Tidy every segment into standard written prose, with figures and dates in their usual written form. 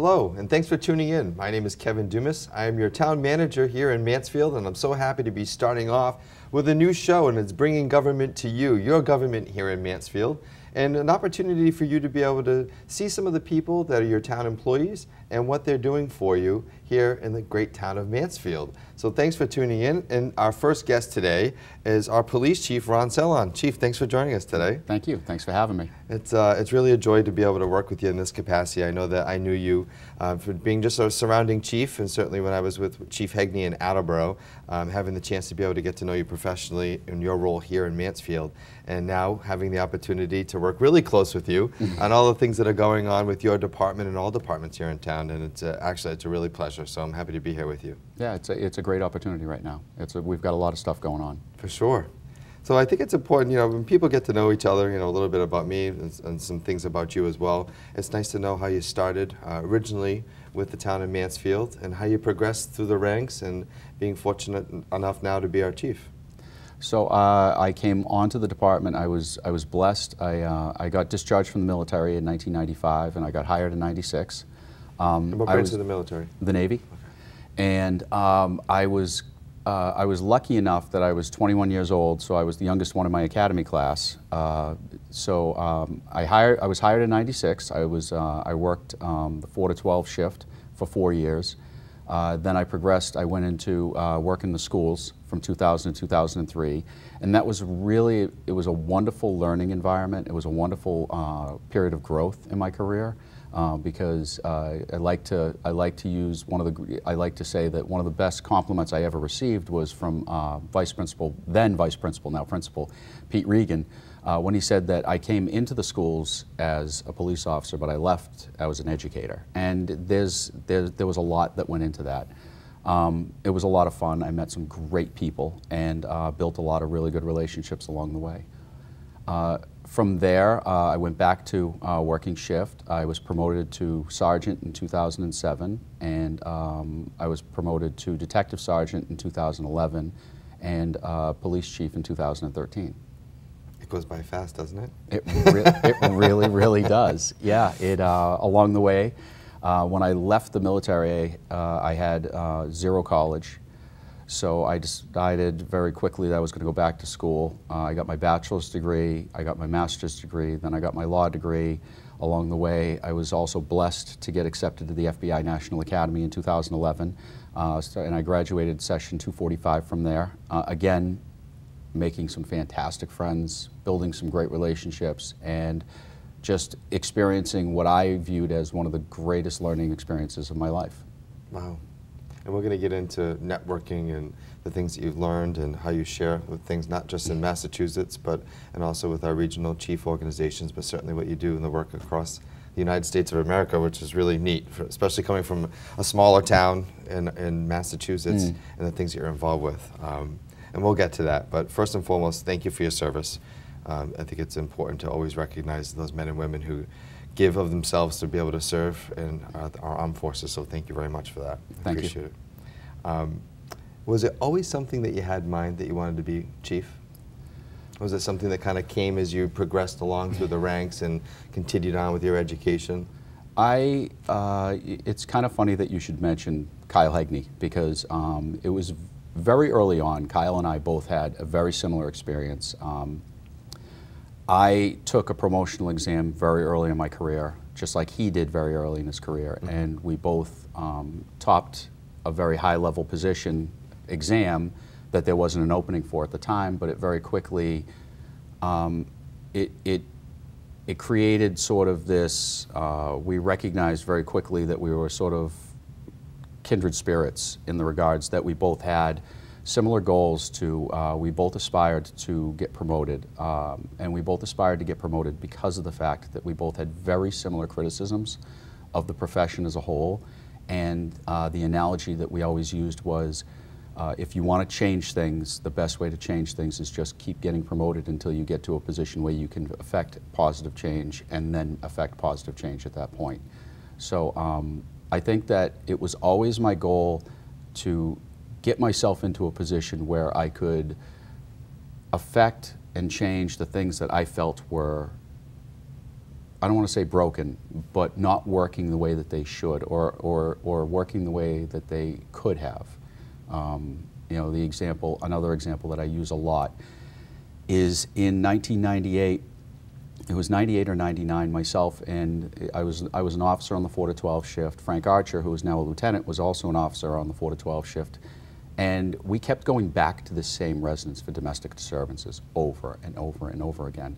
Hello, and thanks for tuning in. My name is Kevin Dumas. I am your town manager here in Mansfield, and I'm so happy to be starting off with a new show, and it's bringing government to you, your government here in Mansfield, and an opportunity for you to be able to see some of the people that are your town employees and what they're doing for you here in the great town of Mansfield. So thanks for tuning in, and our first guest today is our police chief, Ron Sellon. Chief, thanks for joining us today. Thank you. Thanks for having me. It's really a joy to be able to work with you in this capacity. I know that I knew you for being just a surrounding chief, and certainly when I was with Chief Hegney in Attleboro, having the chance to be able to get to know you professionally in your role here in Mansfield, and now having the opportunity to work really close with you on all the things that are going on with your department and all departments here in town, and it's actually it's a really pleasure, so I'm happy to be here with you. Yeah, it's a great opportunity right now. We've got a lot of stuff going on. For sure. So I think it's important, when people get to know each other, a little bit about me and some things about you as well. It's nice to know how you started originally with the town of Mansfield and how you progressed through the ranks and being fortunate enough now to be our chief. So I came onto the department. I was blessed. I got discharged from the military in 1995, and I got hired in '96. What branch of the military? The Navy. Okay. And I was lucky enough that I was 21 years old, so I was the youngest one in my academy class. I was hired in '96. I worked the 4 to 12 shift for 4 years. Then I progressed. I went into work in the schools from 2000 to 2003, and that was really, it was a wonderful learning environment. It was a wonderful period of growth in my career. Because I like to say that one of the best compliments I ever received was from then Vice Principal, now Principal, Pete Regan, when he said that I came into the schools as a police officer, but I left as an educator. And there was a lot that went into that. It was a lot of fun. I met some great people and built a lot of really good relationships along the way. From there, I went back to working shift. I was promoted to sergeant in 2007, and I was promoted to detective sergeant in 2011, and police chief in 2013. It goes by fast, doesn't it? It really, really does. Yeah. Along the way, when I left the military, I had zero college. So I decided very quickly that I was going to go back to school. I got my bachelor's degree, I got my master's degree, then I got my law degree. Along the way, I was also blessed to get accepted to the FBI National Academy in 2011, and I graduated session 245 from there. Again, making some fantastic friends, building some great relationships, and just experiencing what I viewed as one of the greatest learning experiences of my life. Wow. And we're going to get into networking and the things that you've learned and how you share with things not just in Massachusetts, and also with our regional chief organizations, but certainly what you do in the work across the United States of America, which is really neat, especially coming from a smaller town in Massachusetts and the things that you're involved with. And we'll get to that. But first and foremost, thank you for your service. I think it's important to always recognize those men and women who give of themselves to be able to serve in our armed forces, so thank you very much for that. I appreciate it. Was it always something that you had in mind that you wanted to be chief? Was it something that kind of came as you progressed along through the ranks and continued on with your education? It's kind of funny that you should mention Kyle Hegney, because it was very early on. Kyle and I both had a very similar experience. I took a promotional exam very early in my career, just like he did very early in his career, and we both topped a very high-level position exam that there wasn't an opening for at the time, but it very quickly, it created sort of this, we recognized very quickly that we were sort of kindred spirits in the regards that we both had similar goals we both aspired to get promoted, and we both aspired to get promoted because of the fact that we both had very similar criticisms of the profession as a whole, and the analogy that we always used was, if you want to change things, the best way to change things is just keep getting promoted until you get to a position where you can affect positive change and then affect positive change at that point. So I think that it was always my goal to get myself into a position where I could affect and change the things that I felt were I don't want to say broken, but not working the way that they should, or working the way that they could have. You know, another example that I use a lot is in 1998. It was 98 or 99. Myself and I was an officer on the 4 to 12 shift. Frank Archer, who is now a lieutenant, was also an officer on the 4 to 12 shift. And we kept going back to the same residence for domestic disturbances over and over and over again.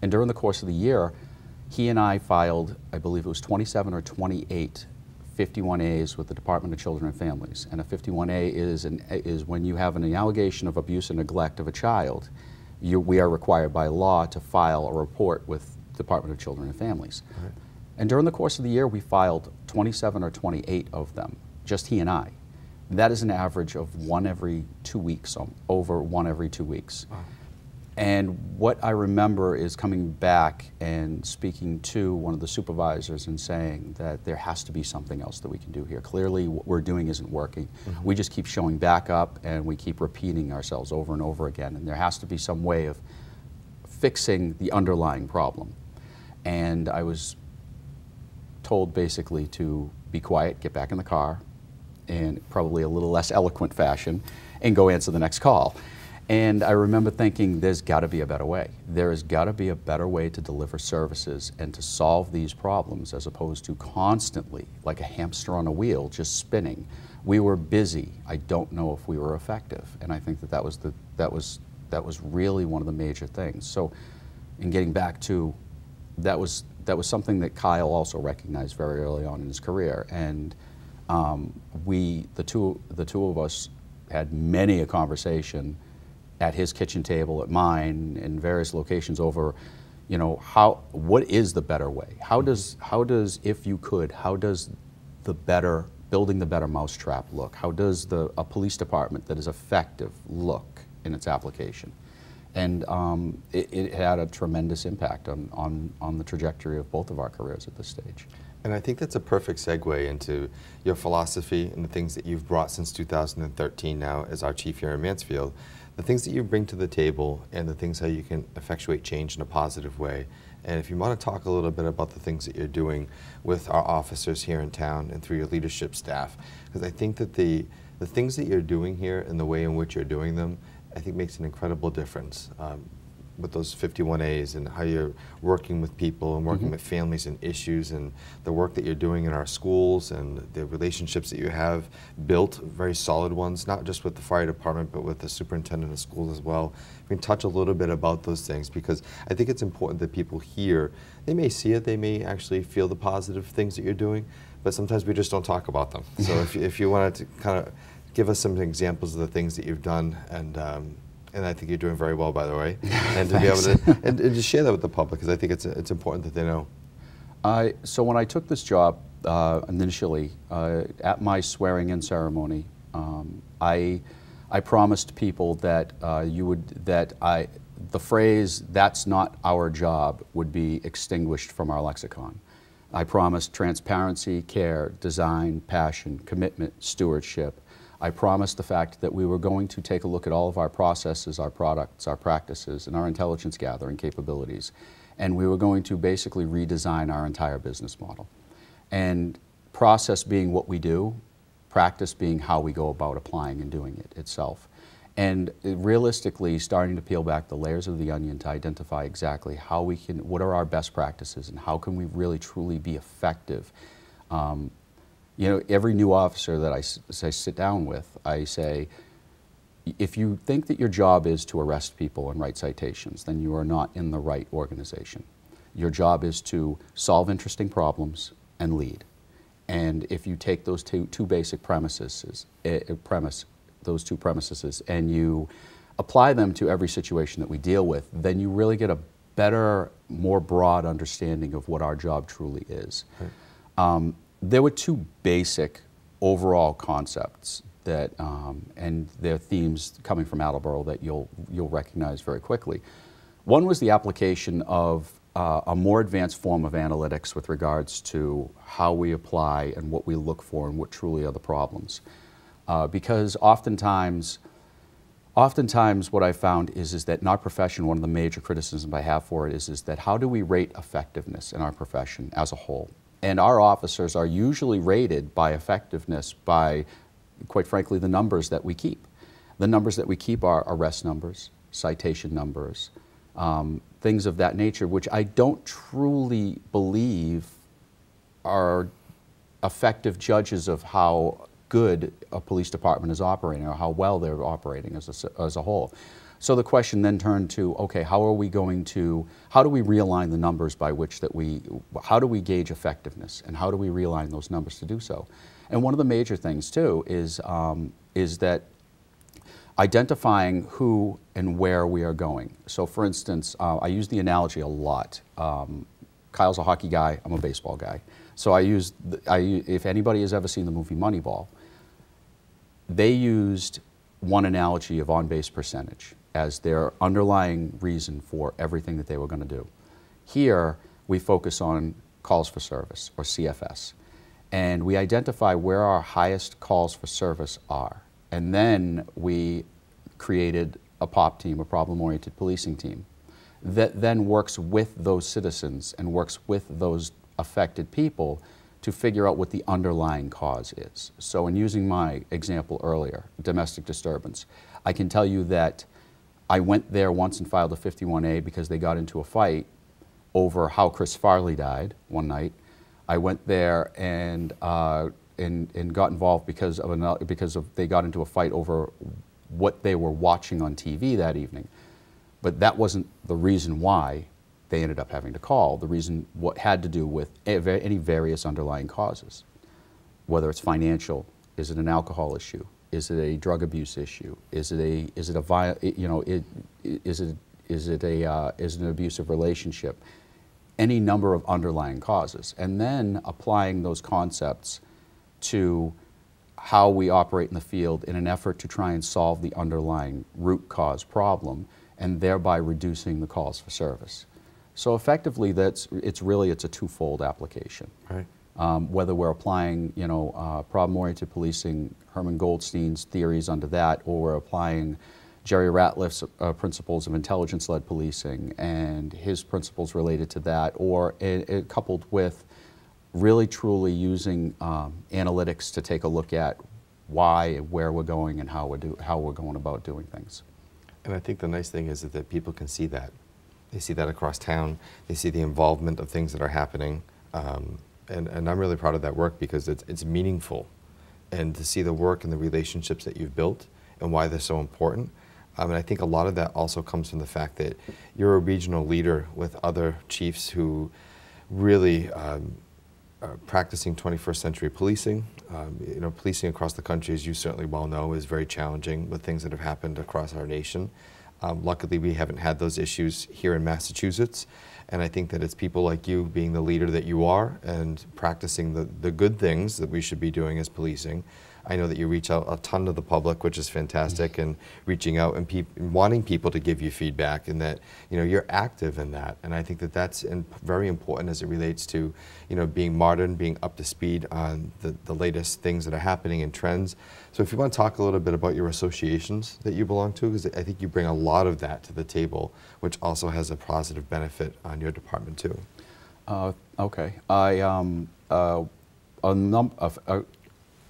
And during the course of the year, he and I filed, I believe it was 27 or 28 51As with the Department of Children and Families. And a 51A is when you have an allegation of abuse and neglect of a child, we are required by law to file a report with the Department of Children and Families. Right. And during the course of the year, we filed 27 or 28 of them, just he and I. That is an average of one every 2 weeks, over one every 2 weeks. Wow. And what I remember is coming back and speaking to one of the supervisors and saying that there has to be something else that we can do here. Clearly what we're doing isn't working. Mm-hmm. We just keep showing back up and we keep repeating ourselves over and over again, and there has to be some way of fixing the underlying problem. And I was told basically to be quiet, get back in the car, in probably a little less eloquent fashion, and go answer the next call. And I remember thinking, there's got to be a better way. There has got to be a better way to deliver services and to solve these problems, as opposed to constantly, like a hamster on a wheel, just spinning. We were busy. I don't know if we were effective. And I think that was really one of the major things. So, in getting back to, that was something that Kyle also recognized very early on in his career. And the two of us had many a conversation at his kitchen table, at mine, in various locations over, you know, what is the better way? How does building the better mousetrap look? How does a police department that is effective look in its application? And it had a tremendous impact on the trajectory of both of our careers at this stage. And I think that's a perfect segue into your philosophy and the things that you've brought since 2013 now as our chief here in Mansfield, the things that you bring to the table and the things how you can effectuate change in a positive way. And if you want to talk a little bit about the things that you're doing with our officers here in town and through your leadership staff, because I think that the things that you're doing here and the way in which you're doing them, I think makes an incredible difference. With those 51As and how you're working with people and working with families and issues, and the work that you're doing in our schools and the relationships that you have built, very solid ones, not just with the fire department but with the superintendent of schools as well. We can touch a little bit about those things, because I think it's important that people hear. They may see it, they may actually feel the positive things that you're doing, but sometimes we just don't talk about them. So if you wanted to kind of give us some examples of the things that you've done, and I think you're doing very well, by the way, and to be able to and to share that with the public, because I think it's important that they know. So when I took this job initially, at my swearing-in ceremony, I promised people that the phrase "that's not our job" would be extinguished from our lexicon. I promised transparency, care, design, passion, commitment, stewardship. I promised the fact that we were going to take a look at all of our processes, our products, our practices, and our intelligence gathering capabilities. And we were going to basically redesign our entire business model. And process being what we do, practice being how we go about applying and doing it itself. And realistically, starting to peel back the layers of the onion to identify exactly what are our best practices and how can we really truly be effective. You know, every new officer that I sit down with, I say, if you think that your job is to arrest people and write citations, then you are not in the right organization. Your job is to solve interesting problems and lead. And if you take those two basic premises, those two premises, and you apply them to every situation that we deal with, then you really get a better, more broad understanding of what our job truly is. Right. There were two basic overall concepts that, and their themes coming from Attleboro that you'll recognize very quickly. One was the application of a more advanced form of analytics with regards to how we apply and what we look for and what truly are the problems. Because oftentimes Oftentimes what I found is that in our profession, one of the major criticisms I have for it is that how do we rate effectiveness in our profession as a whole? And our officers are usually rated by effectiveness by, quite frankly, the numbers that we keep. The numbers that we keep are arrest numbers, citation numbers, things of that nature, which I don't truly believe are effective judges of how good a police department is operating or how well they're operating as a whole. So the question then turned to, okay, how do we realign the numbers by which how do we gauge effectiveness, and how do we realign those numbers to do so? And one of the major things too is that identifying who and where we are going. So for instance, I use the analogy a lot. Kyle's a hockey guy, I'm a baseball guy. So if anybody has ever seen the movie Moneyball, they used one analogy of on-base percentage as their underlying reason for everything that they were going to do. Here, we focus on calls for service, or CFS, and we identify where our highest calls for service are. And then we created a POP team, a problem-oriented policing team, that then works with those citizens and works with those affected people to figure out what the underlying cause is. So in using my example earlier, domestic disturbance, I can tell you that I went there once and filed a 51A because they got into a fight over how Chris Farley died one night. I went there and got involved because they got into a fight over what they were watching on TV that evening. But that wasn't the reason why they ended up having to call. The reason what had to do with any various underlying causes, whether it's financial, is it an alcohol issue, is it a drug abuse issue, is it an abusive relationship, any number of underlying causes, and then applying those concepts to how we operate in the field in an effort to try and solve the underlying root cause problem, and thereby reducing the calls for service. So effectively, it's a twofold application. Right. Whether we're applying, problem-oriented policing, Herman Goldstein's theories under that, or we're applying Jerry Ratliff's principles of intelligence-led policing and his principles related to that, or coupled with really truly using analytics to take a look at why, where we're going, and how we're going about doing things. And I think the nice thing is that people can see that. They see that across town. They see the involvement of things that are happening. And I'm really proud of that work because it's meaningful. And to see the work and the relationships that you've built and why they're so important. And I think a lot of that also comes from the fact that you're a regional leader with other chiefs who really are practicing 21st century policing. Policing across the country, as you certainly well know, is very challenging with things that have happened across our nation. Luckily, we haven't had those issues here in Massachusetts, and I think that it's people like you being the leader that you are and practicing the good things that we should be doing as policing. I know that you reach out a ton to the public, which is fantastic, and reaching out and wanting people to give you feedback, and that you're active in that. And I think that that's very important as it relates to being modern, being up to speed on the latest things that are happening and trends. So if you want to talk a little bit about your associations that you belong to, because I think you bring a lot of that to the table, which also has a positive benefit on your department too. Okay.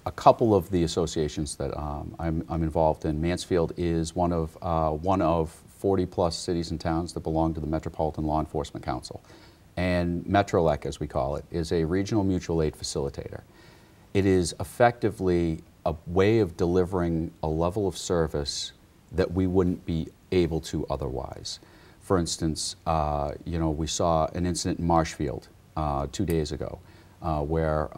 A couple of the associations that I'm involved in. Mansfield is one of 40+ cities and towns that belong to the Metropolitan Law Enforcement Council. And MetroLEC, as we call it, is a regional mutual aid facilitator. It is effectively a way of delivering a level of service that we wouldn't be able to otherwise. For instance, we saw an incident in Marshfield 2 days ago where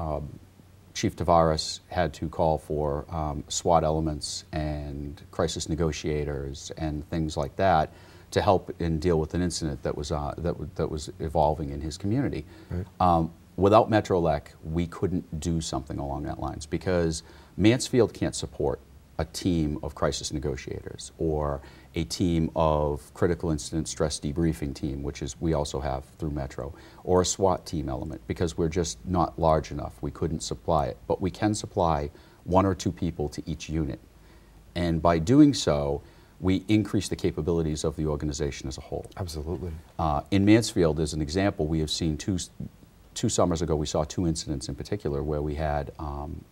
Chief Tavares had to call for SWAT elements and crisis negotiators and things like that to help and deal with an incident that was evolving in his community. Right. Without MetroLEC, we couldn't do something along that lines because Mansfield can't support a team of crisis negotiators or a team of critical incident stress debriefing team, which is we also have through Metro, or a SWAT team element because we're just not large enough. We couldn't supply it, but we can supply 1 or 2 people to each unit. And by doing so, we increase the capabilities of the organization as a whole. Absolutely. In Mansfield, as an example, we have seen two summers ago, we saw 2 incidents in particular where we had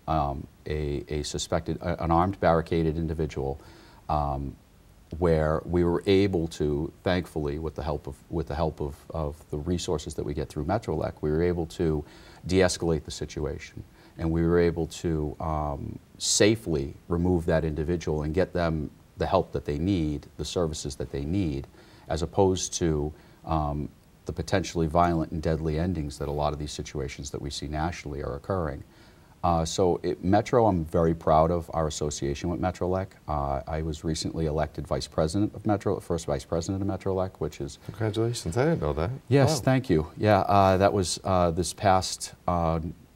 a suspected, an armed barricaded individual, where we were able to, thankfully, with the help of the resources that we get through Metrolec, we were able to de-escalate the situation, and we were able to safely remove that individual and get them the help that they need, the services that they need, as opposed to the potentially violent and deadly endings that a lot of these situations that we see nationally are occurring. Metro, I'm very proud of our association with Metrolec. I was recently elected vice president of Metro, first vice president of Metrolec, which is... Congratulations, I didn't know that. Yes, wow. Thank you. Yeah, that was this past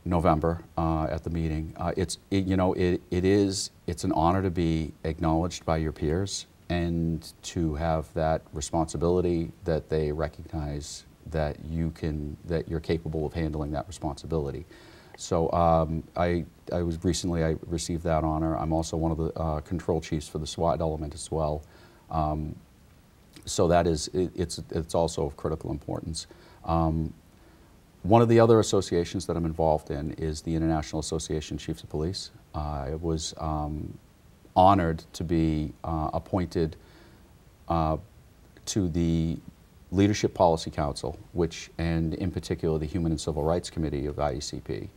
November at the meeting. It's an honor to be acknowledged by your peers and to have that responsibility, that they recognize that you're capable of handling that responsibility. So I received that honor. I'm also one of the control chiefs for the SWAT element as well. So that is, it's also of critical importance. One of the other associations that I'm involved in is the International Association of Chiefs of Police. I was honored to be appointed to the Leadership Policy Council, and in particular the Human and Civil Rights Committee of IACP.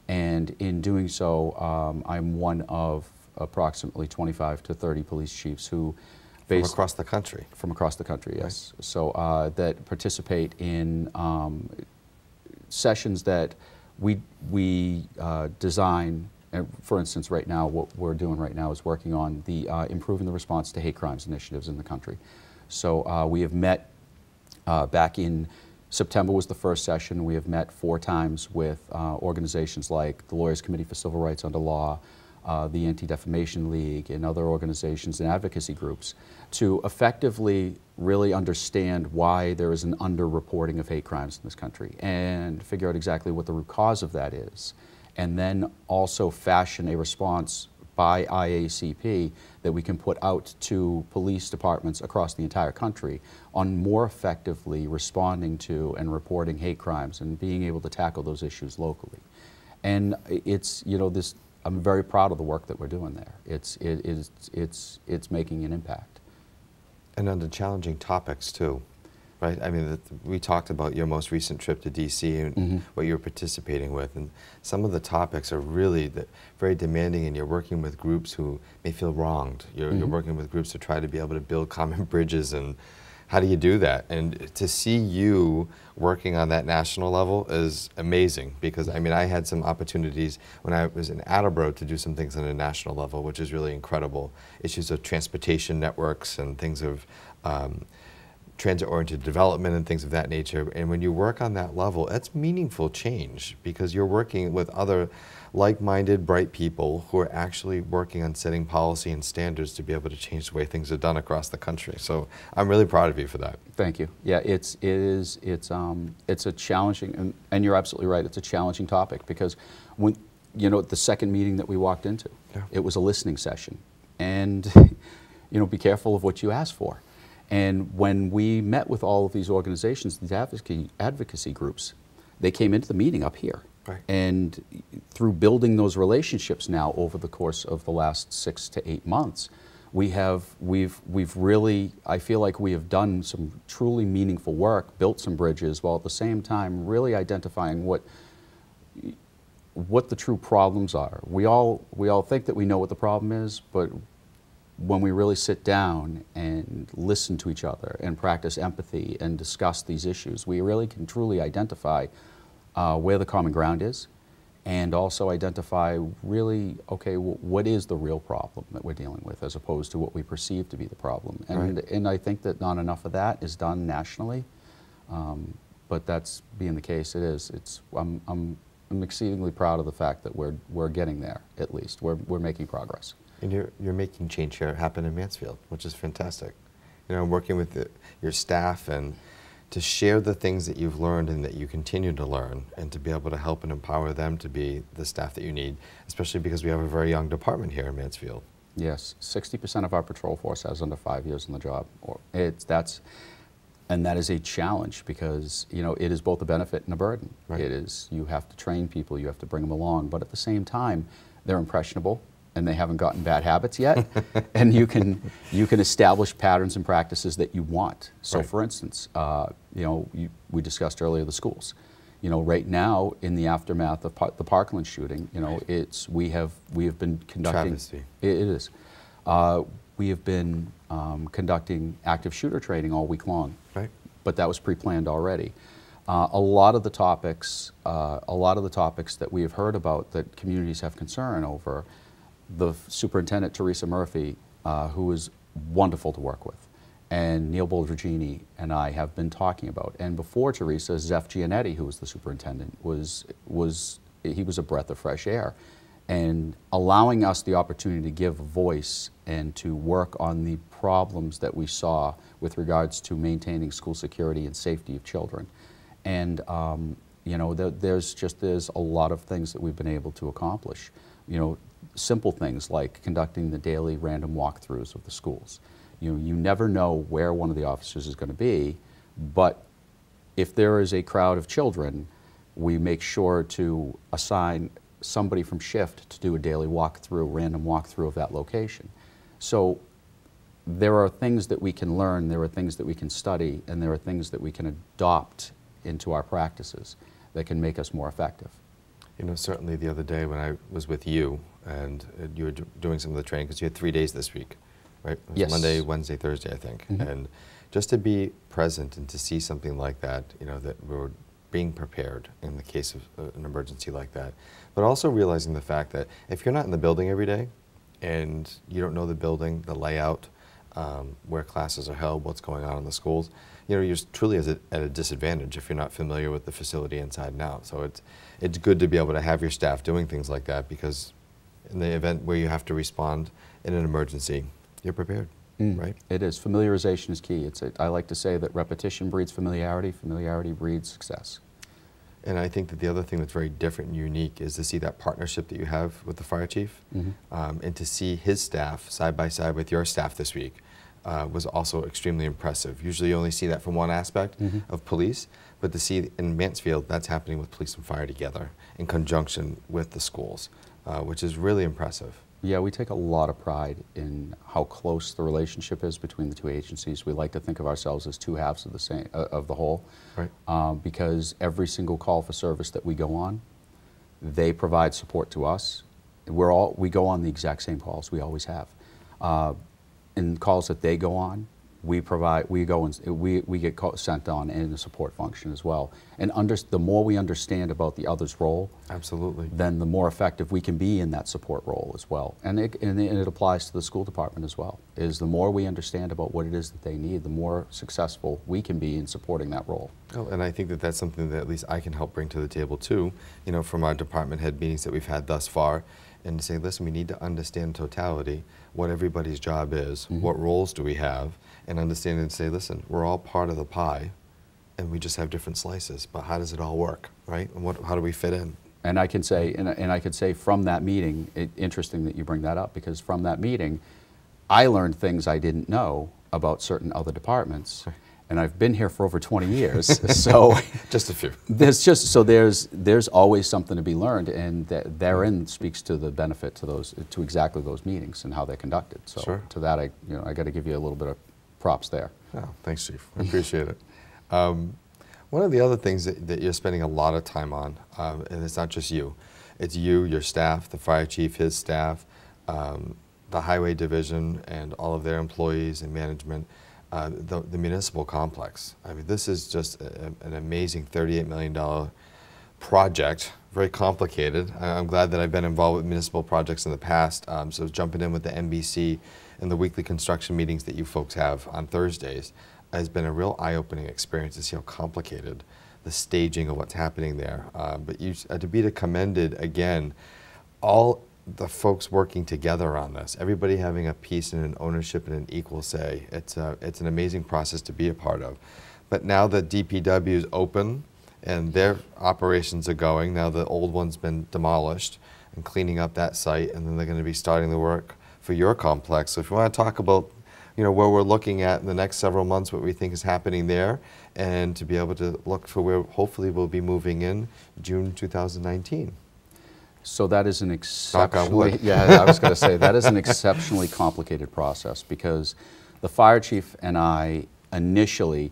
And in doing so, I'm one of approximately 25 to 30 police chiefs who... From across the country? From across the country, yes. Right. So that participate in sessions that we design. For instance, right now, what we're doing right now is working on the improving the response to hate crimes initiatives in the country. So we have met back in September was the first session. We have met 4 times with organizations like the Lawyers Committee for Civil Rights Under Law, the Anti-Defamation League, and other organizations and advocacy groups to effectively really understand why there is an underreporting of hate crimes in this country and figure out exactly what the root cause of that is, and then also fashion a response by IACP that we can put out to police departments across the entire country on more effectively responding to and reporting hate crimes and being able to tackle those issues locally. And it's, I'm very proud of the work that we're doing there. It's making an impact. And on the challenging topics too, right? I mean, we talked about your most recent trip to DC and what you're participating with, and some of the topics are really very demanding, and you're working with groups who may feel wronged. You're working with groups to try to be able to build common bridges, and how do you do that? And to see you working on that national level is amazing, because I mean, I had some opportunities when I was in Attleboro to do some things on a national level, which is really incredible. Issues of transportation networks and things of transit-oriented development and things of that nature. And when you work on that level, that's meaningful change, because you're working with other like-minded, bright people who are actually working on setting policy and standards to be able to change the way things are done across the country. So I'm really proud of you for that. Thank you. Yeah, it's a challenging, and you're absolutely right, it's a challenging topic, because when, the second meeting that we walked into, it was a listening session. And, be careful of what you ask for. And when we met with all of these organizations, these advocacy groups, they came into the meeting up here. Right. And through building those relationships now over the course of the last 6 to 8 months, we've really, I feel like we have done some truly meaningful work, built some bridges, while at the same time really identifying what the true problems are. We all think that we know what the problem is, but when we really sit down and listen to each other and practice empathy and discuss these issues, we really can truly identify where the common ground is, and also identify really, okay, what is the real problem that we're dealing with, as opposed to what we perceive to be the problem. And, and I think that not enough of that is done nationally, but that's being the case, it is. I'm exceedingly proud of the fact that we're getting there, at least. We're making progress. And you're making change here happen in Mansfield, which is fantastic. Working with your staff and to share the things that you've learned and that you continue to learn, and to be able to help and empower them to be the staff that you need, especially because we have a very young department here in Mansfield. Yes, 60% of our patrol force has under 5 years on the job. And that is a challenge because, you know, it is both a benefit and a burden. Right. It is, you have to train people, you have to bring them along, but at the same time, they're impressionable and they haven't gotten bad habits yet. And you can establish patterns and practices that you want. So Right. for instance, you know, we discussed earlier the schools. You know, right now in the aftermath of the Parkland shooting, you know, we have been conducting. Travesty. It is. We have been conducting active shooter training all week long. Right. But that was pre-planned already. A lot of the topics that we have heard about that communities have concern over, the Superintendent Teresa Murphy, who is wonderful to work with, and Neil Boldrigini and I have been talking about. And before Teresa, Zeph Gianetti, who was the superintendent, he was a breath of fresh air. And allowing us the opportunity to give a voice and to work on the problems that we saw with regards to maintaining school security and safety of children. And you know, there's a lot of things that we've been able to accomplish. You know, simple things like conducting the daily random walkthroughs of the schools. You know, you never know where one of the officers is going to be, but if there is a crowd of children, we make sure to assign somebody from shift to do a daily walkthrough, random walkthrough of that location. So there are things that we can learn, there are things that we can study, and there are things that we can adopt into our practices that can make us more effective. You know, certainly the other day when I was with you and you were doing some of the training, because you had 3 days this week, right? It was Yes. Monday, Wednesday, Thursday, I think. Mm-hmm. And just to be present and to see something like that, you know, that we're being prepared in the case of an emergency like that, but also realizing the fact that if you're not in the building every day and you don't know the building, the layout, where classes are held, what's going on in the schools, you know, you're truly at a disadvantage if you're not familiar with the facility inside and out. So it's good to be able to have your staff doing things like that, because in the event where you have to respond in an emergency, you're prepared, right? It is. Familiarization is key. I like to say that repetition breeds familiarity, familiarity breeds success. And I think that the other thing that's very different and unique is to see that partnership that you have with the fire chief, and to see his staff side by side with your staff this week was also extremely impressive. Usually you only see that from one aspect of police, but to see in Mansfield that's happening with police and fire together in conjunction with the schools, which is really impressive. Yeah, we take a lot of pride in how close the relationship is between the two agencies. We like to think of ourselves as two halves of the whole, Right. because every single call for service that we go on, they provide support to us. We go on the exact same calls we always have. In calls that they go on, we get sent on in a support function as well. And the more we understand about the other's role, Absolutely. then the more effective we can be in that support role as well. And it applies to the school department as well. Is the more we understand about what it is that they need, the more successful we can be in supporting that role. Oh, and I think that that's something that at least I can help bring to the table too, you know, from our department head meetings that we've had thus far, and to say, listen, we need to understand totality, what everybody's job is, what roles do we have, and understand and say, listen, we're all part of the pie, and we just have different slices, but how does it all work, right? And how do we fit in? And I can say, and I could say from that meeting, interesting that you bring that up, because from that meeting, I learned things I didn't know about certain other departments. And I've been here for over 20 years, so Just a few. there's always something to be learned, and therein speaks to the benefit to exactly those meetings and how they're conducted. So Sure. to that, I got to give you a little bit of props there. Oh, thanks, Chief. I appreciate it. One of the other things that you're spending a lot of time on, and it's not just you, it's you, your staff, the fire chief, his staff, the highway division, and all of their employees and management, the municipal complex. I mean, this is just an amazing $38 million project, very complicated. I'm glad that I've been involved with municipal projects in the past, so jumping in with the NBC and the weekly construction meetings that you folks have on Thursdays has been a real eye-opening experience to see how complicated the staging of what's happening there. But to be commended again, all the folks working together on this, everybody having a piece and an ownership and an equal say. It's an amazing process to be a part of. But now that DPW is open and their operations are going, now the old one's been demolished and cleaning up that site, and then they're going to be starting the work for your complex. So if you want to talk about where we're looking at in the next several months, what we think is happening there, and to be able to look for where hopefully we'll be moving in June 2019. So that is an Knock on exceptionally, wood. yeah, I was going to say, that is an exceptionally complicated process, because the fire chief and I initially,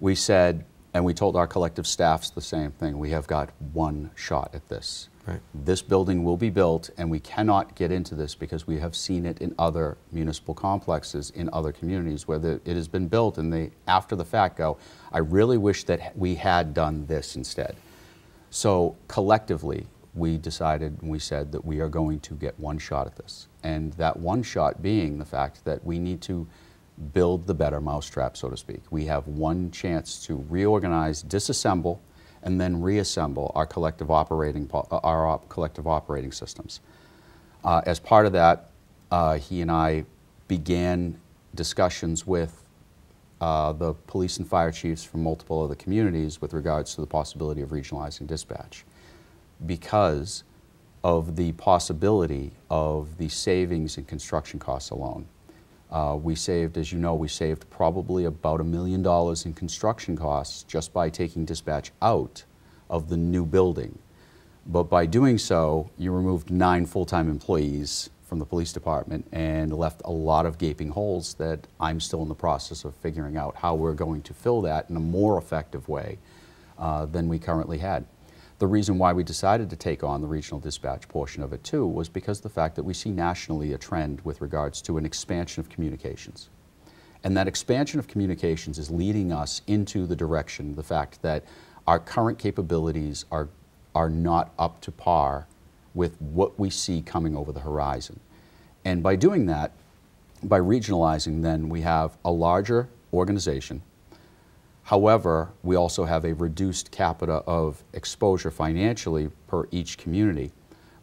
we said, and we told our collective staffs the same thing, we have got one shot at this. Right. This building will be built, and we cannot get into this because we have seen it in other municipal complexes in other communities where it has been built, and they, after the fact, go, I really wish that we had done this instead. So collectively, we decided, and we said that we are going to get one shot at this. And that one shot being the fact that we need to build the better mousetrap, so to speak. We have one chance to reorganize, disassemble, and then reassemble our collective operating systems. As part of that, he and I began discussions with the police and fire chiefs from multiple other communities with regards to the possibility of regionalizing dispatch, because of the possibility of the savings in construction costs alone. We saved, as you know, we saved probably about $1 million in construction costs just by taking dispatch out of the new building. But by doing so, you removed 9 full-time employees from the police department and left a lot of gaping holes that I'm still in the process of figuring out how we're going to fill that in a more effective way than we currently had. The reason why we decided to take on the regional dispatch portion of it too was because of the fact that we see nationally a trend with regards to an expansion of communications. And that expansion of communications is leading us into the direction, the fact that our current capabilities are not up to par with what we see coming over the horizon. And by doing that, by regionalizing, then we have a larger organization. However, we also have a reduced capita of exposure financially per each community,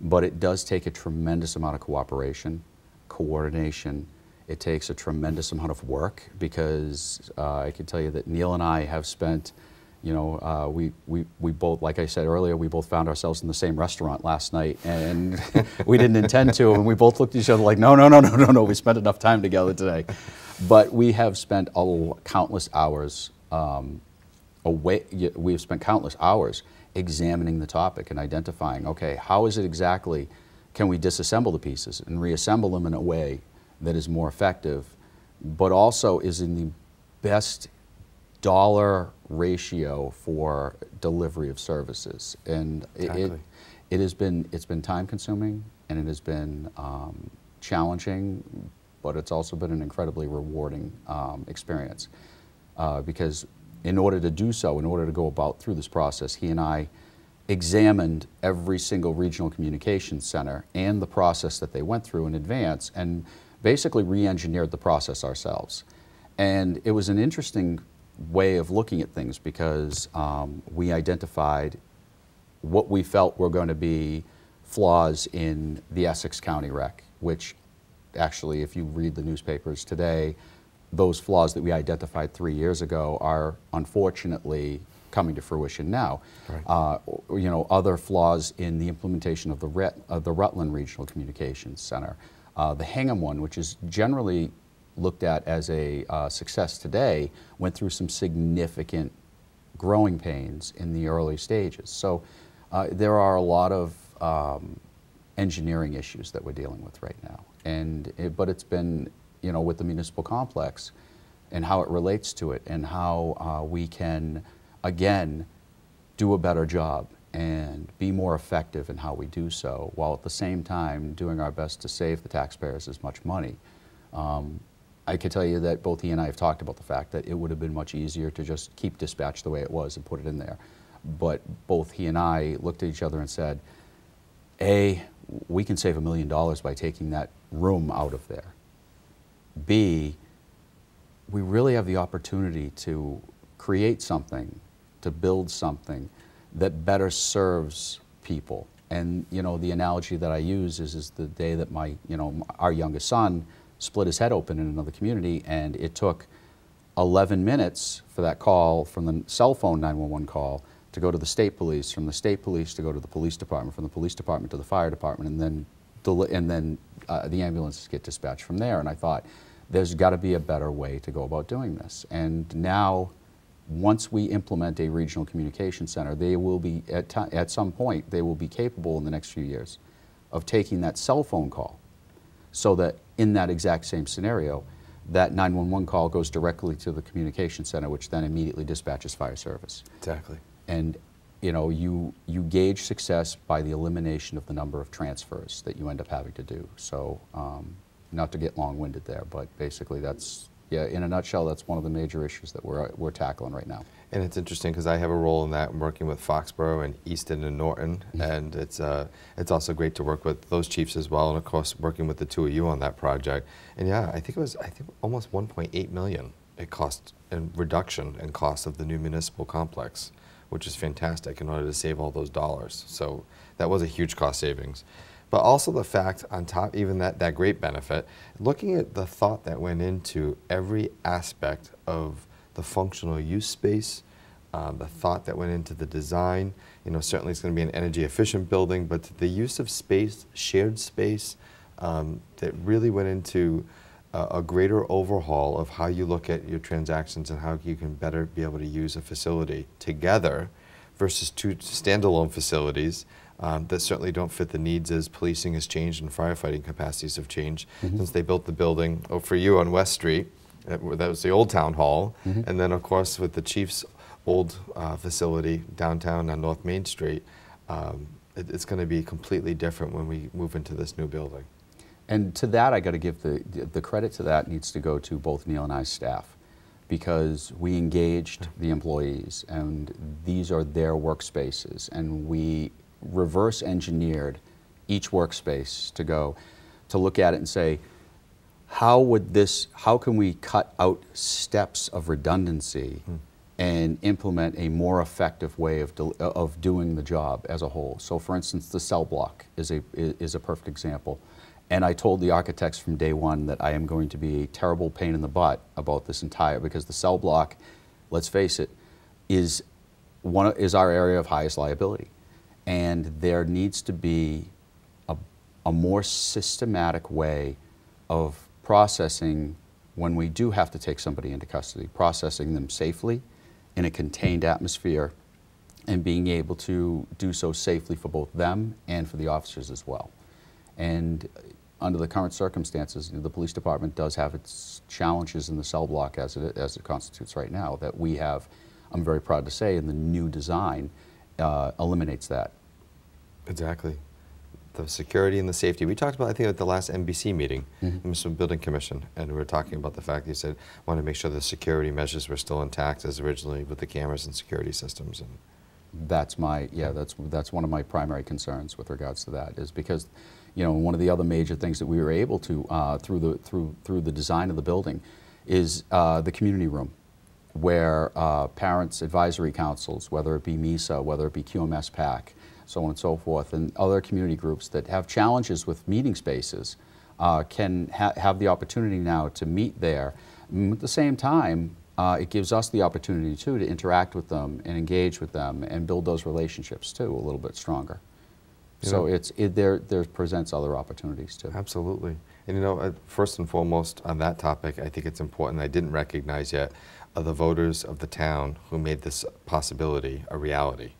but it does take a tremendous amount of cooperation, coordination. It takes a tremendous amount of work, because I can tell you that Neil and I have spent, we both, like I said earlier, we both found ourselves in the same restaurant last night, and we didn't intend to, and we both looked at each other like, no, we spent enough time together today. But we have spent countless hours we've spent countless hours examining the topic and identifying, okay, how is it exactly, can we disassemble the pieces and reassemble them in a way that is more effective, but also is in the best dollar ratio for delivery of services. And Exactly. it's been time consuming, and it has been challenging, but it's also been an incredibly rewarding experience. Because in order to do so, in order to go about through this process, he and I examined every single regional communications center and the process that they went through in advance, and basically re-engineered the process ourselves. And it was an interesting way of looking at things, because we identified what we felt were going to be flaws in the Essex County rec, which actually, if you read the newspapers today, those flaws that we identified 3 years ago are unfortunately coming to fruition now. Right. Other flaws in the implementation of the Rutland Regional Communications Center. The Hingham one, which is generally looked at as a success today, went through some significant growing pains in the early stages. So there are a lot of engineering issues that we're dealing with right now. But it's been, with the municipal complex and how it relates to it, and how we can, again, do a better job and be more effective in how we do so, while at the same time doing our best to save the taxpayers as much money. I can tell you that both he and I have talked about the fact that it would have been much easier to just keep dispatch the way it was and put it in there. But both he and I looked at each other and said, A, we can save $1 million by taking that room out of there. B, we really have the opportunity to create something, to build something that better serves people. And the analogy that I use is the day that our youngest son split his head open in another community, and it took 11 minutes for that call from the cell phone 911 call to go to the state police, from the state police to go to the police department, from the police department to the fire department, and then and then the ambulances get dispatched from there. And I thought, there's got to be a better way to go about doing this. And now, once we implement a regional communication center, they will be, at some point, they will be capable in the next few years of taking that cell phone call, so that in that exact same scenario, that 911 call goes directly to the communication center, which then immediately dispatches fire service. Exactly. And you know, you gauge success by the elimination of the number of transfers that you end up having to do. So, not to get long-winded there, but basically that's, yeah, in a nutshell, that's one of the major issues that we're tackling right now. And it's interesting because I have a role in that. I'm working with Foxborough and Easton and Norton, and it's also great to work with those chiefs as well, and of course working with the two of you on that project. And yeah, I think almost 1.8 million it cost in reduction in cost of the new municipal complex, which is fantastic in order to save all those dollars. So that was a huge cost savings. But also the fact on top, even that great benefit, looking at the thought that went into every aspect of the functional use space, the thought that went into the design. You know, certainly it's going to be an energy efficient building, but the use of space, shared space, that really went into a greater overhaul of how you look at your transactions and how you can better be able to use a facility together versus two standalone facilities that certainly don't fit the needs as policing has changed and firefighting capacities have changed since they built the building for you on West Street. That was the old town hall. And then, of course, with the chief's old facility downtown on North Main Street, it's going to be completely different when we move into this new building. And to that, I got to give the credit to that needs to go to both Neil and I's staff, because we engaged the employees, and these are their workspaces, and we reverse engineered each workspace to look at it and say, how can we cut out steps of redundancy and implement a more effective way of doing the job as a whole. So for instance, the cell block is a perfect example. And I told the architects from day one that I am going to be a terrible pain in the butt about this because the cell block, let's face it, is our area of highest liability. And there needs to be a more systematic way of processing when we do have to take somebody into custody, processing them safely in a contained atmosphere and being able to do so safely for both them and for the officers as well. And under the current circumstances, the police department does have its challenges in the cell block as it constitutes right now that we have, I'm very proud to say, in the new design eliminates that. Exactly. The security and the safety. We talked about, I think, at the last NBC meeting, the Municipal Building Commission, and we were talking about the fact that you said want to make sure the security measures were still intact as originally with the cameras and security systems. And that's one of my primary concerns with regards to that, is because, you know, one of the other major things that we were able to through the design of the building is the community room, where parents' advisory councils, whether it be MISA, whether it be QMS PAC, so on and so forth, and other community groups that have challenges with meeting spaces can have the opportunity now to meet there. And at the same time, it gives us the opportunity too to interact with them and engage with them and build those relationships too a little bit stronger. So there presents other opportunities too. Absolutely. And you know, first and foremost on that topic, I think it's important, I didn't recognize yet, are the voters of the town who made this possibility a reality.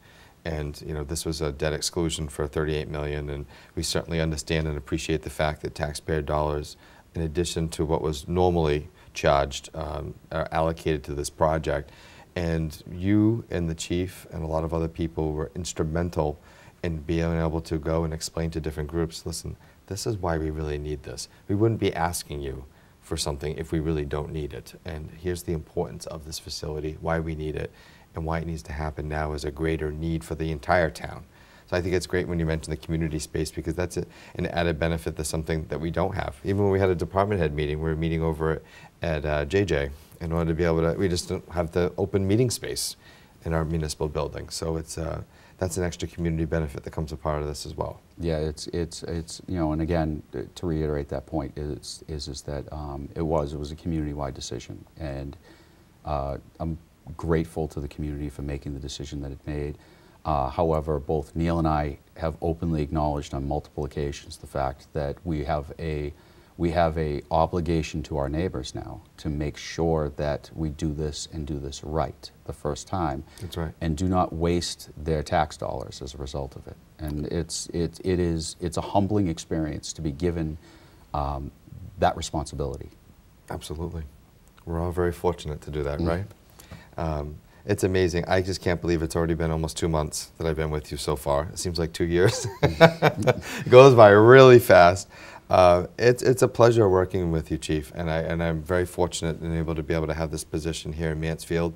And you know, this was a debt exclusion for $38 million, and we certainly understand and appreciate the fact that taxpayer dollars, in addition to what was normally charged, are allocated to this project. And you and the chief and a lot of other people were instrumental in being able to go and explain to different groups, listen, this is why we really need this. We wouldn't be asking you for something if we really don't need it. And here's the importance of this facility, why we need it, and why it needs to happen now is a greater need for the entire town. So I think it's great when you mention the community space, because that's an added benefit to something that we don't have. Even when we had a department head meeting, we were meeting over at JJ in order to be able to, we just don't have the open meeting space in our municipal building. So it's that's an extra community benefit that comes a part of this as well. Yeah, it's you know, and again, to reiterate that point is that it was a community-wide decision, and I'm grateful to the community for making the decision that it made. However, both Neil and I have openly acknowledged on multiple occasions the fact that we have a obligation to our neighbors now to make sure that we do this and do this right the first time. That's right. And do not waste their tax dollars as a result of it. And it's a humbling experience to be given that responsibility. Absolutely. We're all very fortunate to do that, right? It's amazing. I just can't believe it's already been almost 2 months that I've been with you so far. It seems like 2 years. It goes by really fast. It's a pleasure working with you, Chief, and I'm very fortunate and able to have this position here in Mansfield,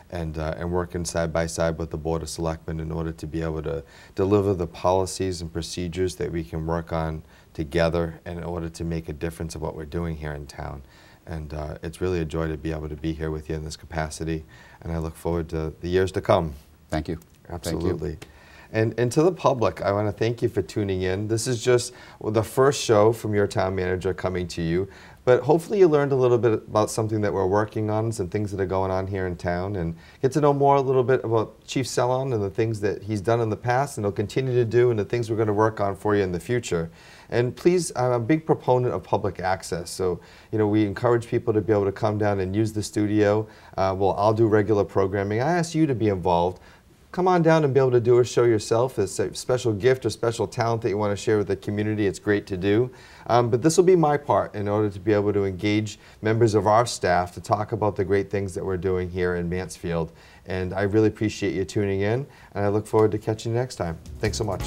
and working side by side with the Board of Selectmen in order to be able to deliver the policies and procedures that we can work on together in order to make a difference of what we're doing here in town. And it's really a joy to be able to be here with you in this capacity, and I look forward to the years to come. Thank you. Absolutely. Thank you. And to the public, I want to thank you for tuning in. This is just the first show from your town manager coming to you, but hopefully you learned a little bit about something that we're working on, some things that are going on here in town, and get to know more a little bit about Chief Sellon and the things that he's done in the past and he'll continue to do, and the things we're going to work on for you in the future. And please, I'm a big proponent of public access. So, we encourage people to be able to come down and use the studio. I'll do regular programming. I ask you to be involved. Come on down and be able to do a show yourself. It's a special gift or special talent that you want to share with the community. It's great to do. But this will be my part in order to be able to engage members of our staff to talk about the great things that we're doing here in Mansfield. And I really appreciate you tuning in, and I look forward to catching you next time. Thanks so much.